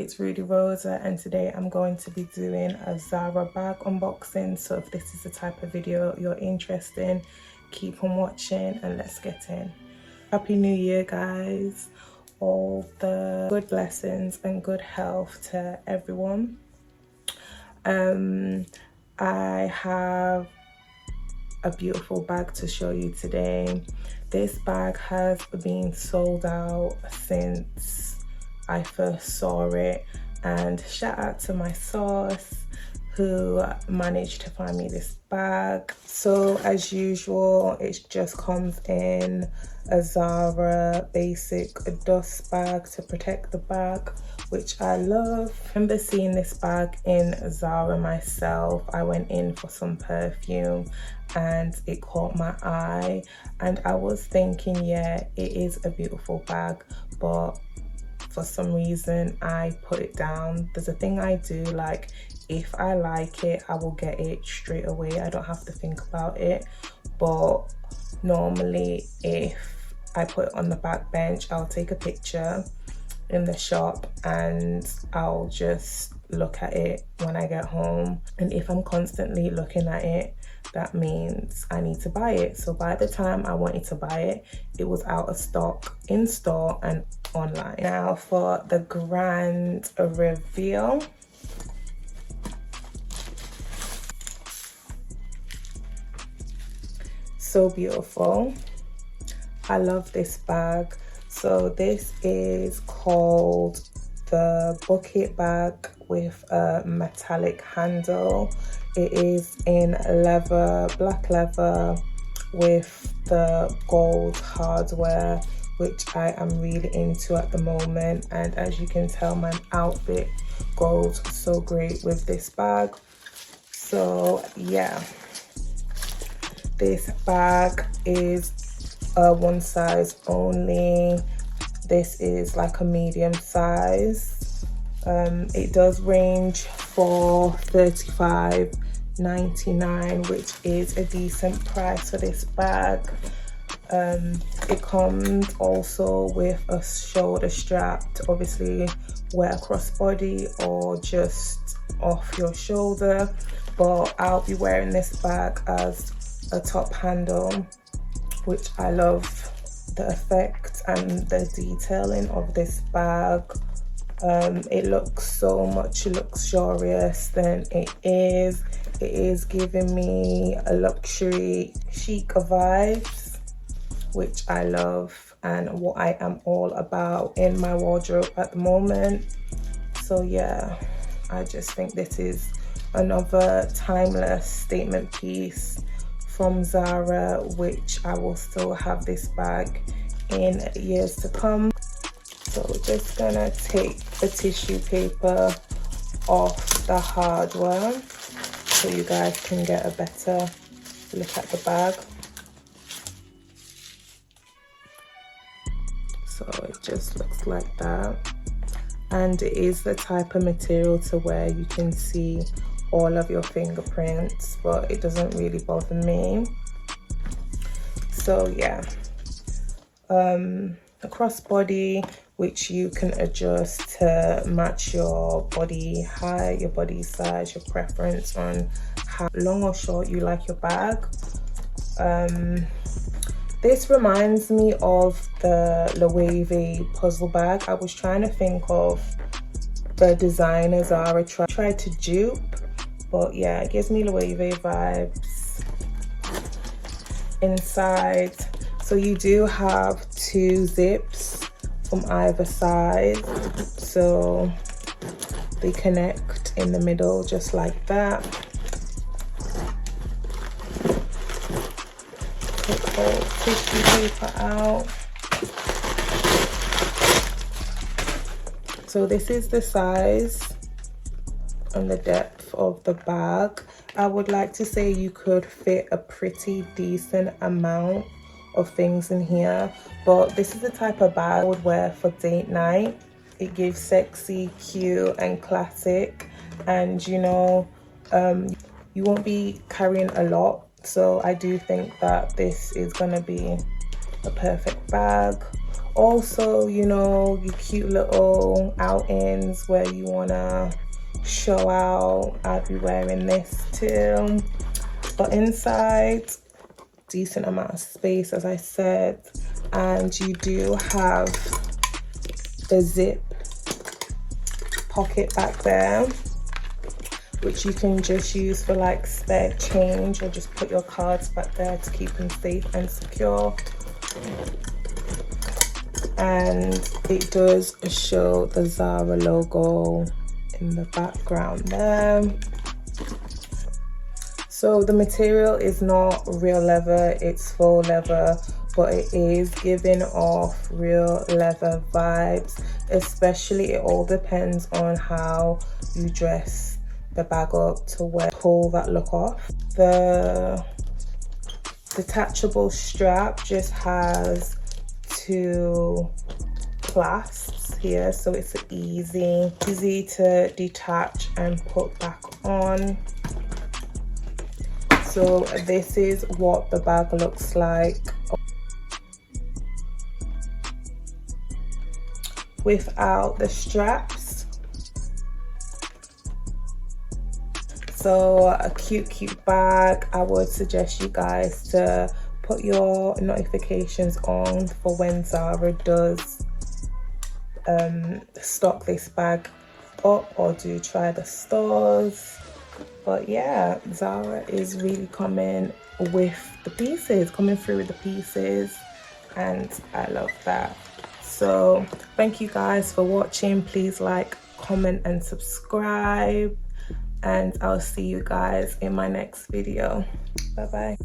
it's Rudie Rosa, and today I'm going to be doing a Zara bag unboxing. So if this is the type of video you're interested in, keep on watching and let's get in. Happy New Year, guys. All the good blessings and good health to everyone. I have a beautiful bag to show you today. This bag has been sold out since I first saw it, and shout out to my source who managed to find me this bag. So as usual, it just comes in a Zara basic dust bag to protect the bag, which I love. I remember seeing this bag in Zara myself. I went in for some perfume and it caught my eye, and I was thinking, yeah, it is a beautiful bag, but for some reason I put it down. There's a thing I do, like if I like it, I will get it straight away. I don't have to think about it. But normally if I put it on the back bench, I'll take a picture in the shop and I'll just look at it when I get home. And if I'm constantly looking at it, that means I need to buy it. So by the time I wanted to buy it, it was out of stock in store and online. Now for the grand reveal. So beautiful. I love this bag. So this is called the bucket bag with a metallic handle. It is in leather, black leather, with the gold hardware, which I am really into at the moment. And as you can tell, my outfit goes so great with this bag. So yeah, this bag is one size only. This is like a medium size. It does range for $35.99, which is a decent price for this bag. It comes also with a shoulder strap to obviously wear across body or just off your shoulder, but I'll be wearing this bag as a top handle, which I love. The effect and the detailing of this bag. It looks so much luxurious than it is. It is giving me a luxury chic vibes, which I love and what I am all about in my wardrobe at the moment. So yeah, I just think this is another timeless statement piece from Zara, which I will still have this bag in years to come. So we're just gonna take the tissue paper off the hardware so you guys can get a better look at the bag. So it just looks like that, and it is the type of material to where you can see all of your fingerprints, but it doesn't really bother me. So yeah, a crossbody, which you can adjust to match your body height, your body size, your preference on how long or short you like your bag. This reminds me of the Loewe puzzle bag. I was trying to think of the designer Zara tried to dupe, but yeah, it gives me Loewe vibes. Inside, so you do have 2 zips from either side, so they connect in the middle just like that. Take the tissue paper out. So this is the size and the depth of the bag. I would like to say you could fit a pretty decent amount of things in here, but this is the type of bag I would wear for date night. It gives sexy, cute and classic, and you know, you won't be carrying a lot, so I do think that this is gonna be a perfect bag. Also, you know, your cute little outings where you want to show out, I'd be wearing this too. But inside, decent amount of space, as I said, and you do have the zip pocket back there, which you can just use for like spare change, or just put your cards back there to keep them safe and secure. And it does show the Zara logo in the background there. So the material is not real leather, it's faux leather, but it is giving off real leather vibes. Especially, it all depends on how you dress the bag up to pull that look off. The detachable strap just has 2 clasps here, so it's easy to detach and put back on. So this is what the bag looks like without the straps. So a cute bag. I would suggest you guys to put your notifications on for when Zara does stock this bag up, or do try the stores. But yeah, Zara is really coming with the pieces, coming through with the pieces, and I love that. So thank you guys for watching. Please like, comment and subscribe, and I'll see you guys in my next video. Bye bye.